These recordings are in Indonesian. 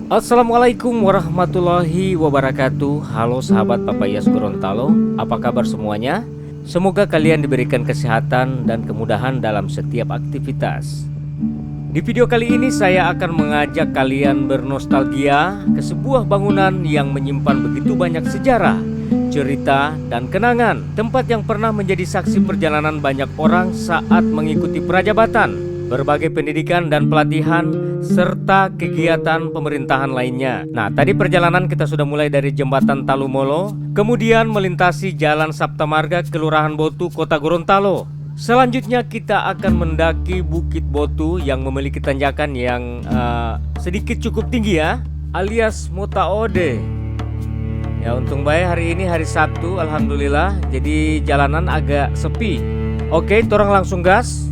Assalamualaikum warahmatullahi wabarakatuh. Halo sahabat Papayas Gorontalo, apa kabar semuanya? Semoga kalian diberikan kesehatan dan kemudahan dalam setiap aktivitas. Di video kali ini saya akan mengajak kalian bernostalgia ke sebuah bangunan yang menyimpan begitu banyak sejarah, cerita, dan kenangan. Tempat yang pernah menjadi saksi perjalanan banyak orang saat mengikuti prajabatan, berbagai pendidikan dan pelatihan, serta kegiatan pemerintahan lainnya. Nah, tadi perjalanan kita sudah mulai dari Jembatan Talumolo, kemudian melintasi Jalan Saptamarga, Kelurahan Botu, Kota Gorontalo. Selanjutnya kita akan mendaki Bukit Botu yang memiliki tanjakan yang sedikit cukup tinggi ya, alias Motaode. Ya, untung baik hari ini hari Sabtu, alhamdulillah, jadi jalanan agak sepi. Oke, torang langsung gas.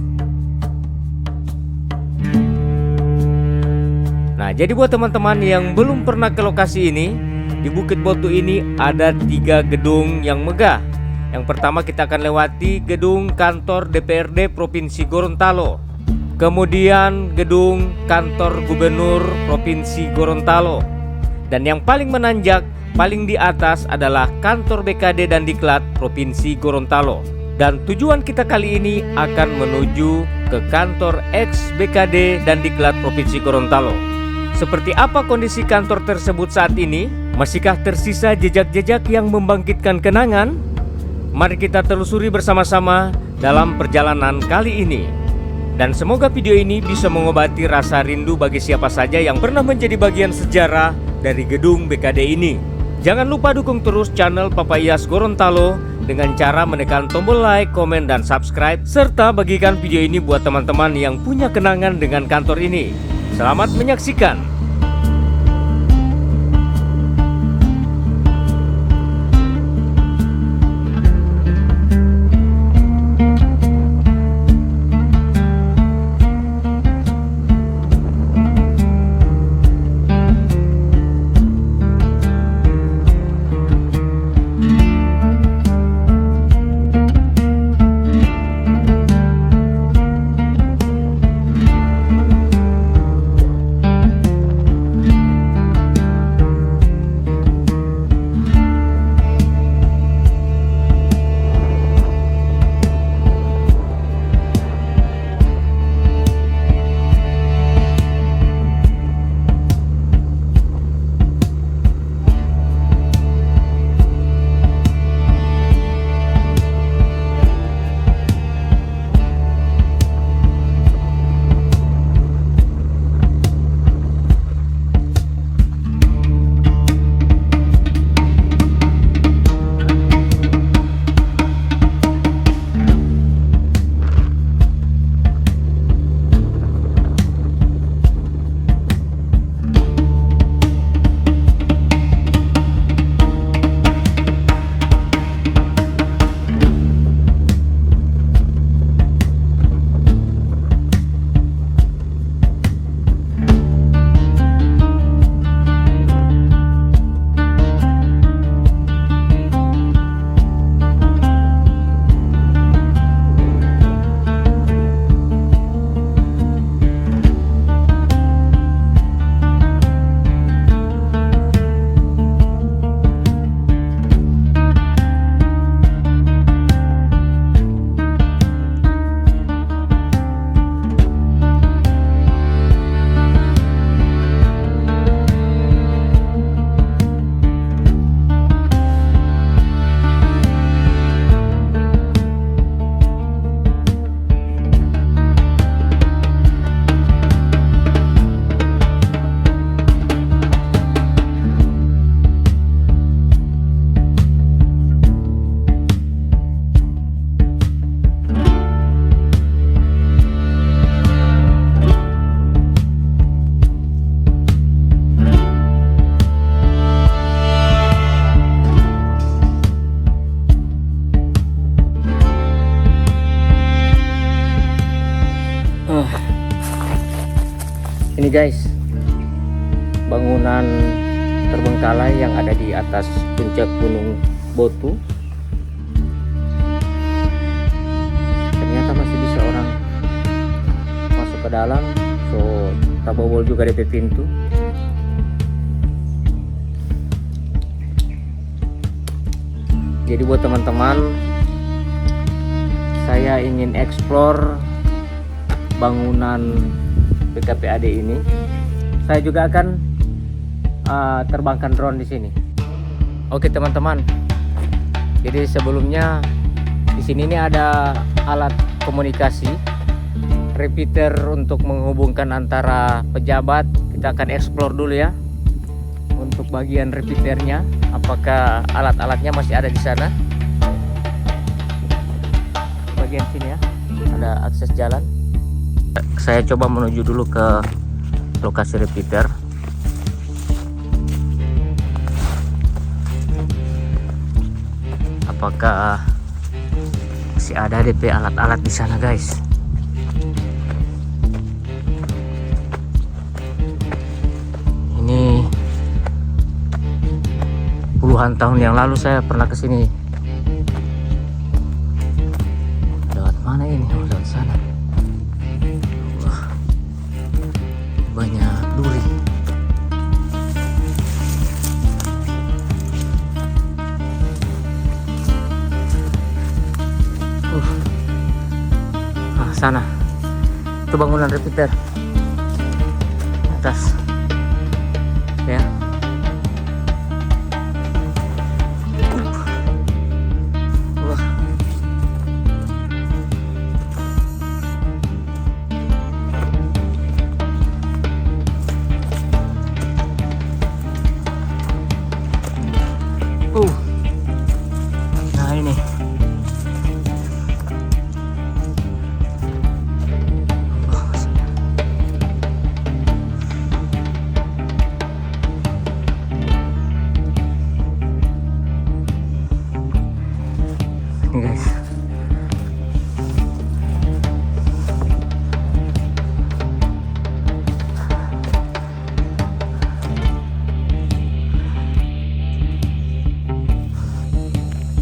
Nah, jadi buat teman-teman yang belum pernah ke lokasi ini, di Bukit Botu ini ada 3 gedung yang megah. Yang pertama kita akan lewati gedung kantor DPRD Provinsi Gorontalo. Kemudian gedung kantor Gubernur Provinsi Gorontalo. Dan yang paling menanjak, paling di atas adalah kantor BKD dan Diklat Provinsi Gorontalo. Dan tujuan kita kali ini akan menuju ke kantor ex BKD dan Diklat Provinsi Gorontalo. Seperti apa kondisi kantor tersebut saat ini? Masihkah tersisa jejak-jejak yang membangkitkan kenangan? Mari kita telusuri bersama-sama dalam perjalanan kali ini. Dan semoga video ini bisa mengobati rasa rindu bagi siapa saja yang pernah menjadi bagian sejarah dari gedung BKD ini. Jangan lupa dukung terus channel Papayas Gorontalo dengan cara menekan tombol like, komen, dan subscribe, serta bagikan video ini buat teman-teman yang punya kenangan dengan kantor ini. Selamat menyaksikan. Ini guys, bangunan terbengkalai yang ada di atas puncak Gunung Botu. Ternyata masih bisa orang masuk ke dalam. So bobol juga DP pintu. Jadi buat teman-teman, saya ingin explore bangunan BKPAD ini. Saya juga akan terbangkan drone di sini. Oke teman-teman. Jadi sebelumnya di sini ini ada alat komunikasi, repeater untuk menghubungkan antara pejabat. Kita akan explore dulu ya. Untuk bagian repeaternya, apakah alat-alatnya masih ada di sana? Bagian sini ya, ada akses jalan. Saya coba menuju dulu ke lokasi repeater. Apakah masih ada DP alat-alat di sana, guys? Ini puluhan tahun yang lalu saya pernah kesini. Lewat mana ini? Oh, lewat sana. Wah, banyak duri. Sana. Itu bangunan repeater. Atas. Ya. Wah. Nah ini. Ini guys,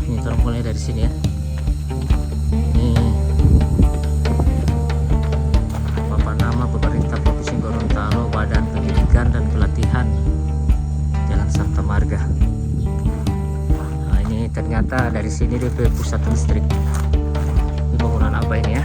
ini kita mulai dari sini ya. Ini papan nama pemerintah Provinsi Gorontalo, Badan Pendidikan dan Pelatihan, Jalan Santa Marga. Ternyata dari sini DP pusat listrik. Ini bangunan apa ini ya?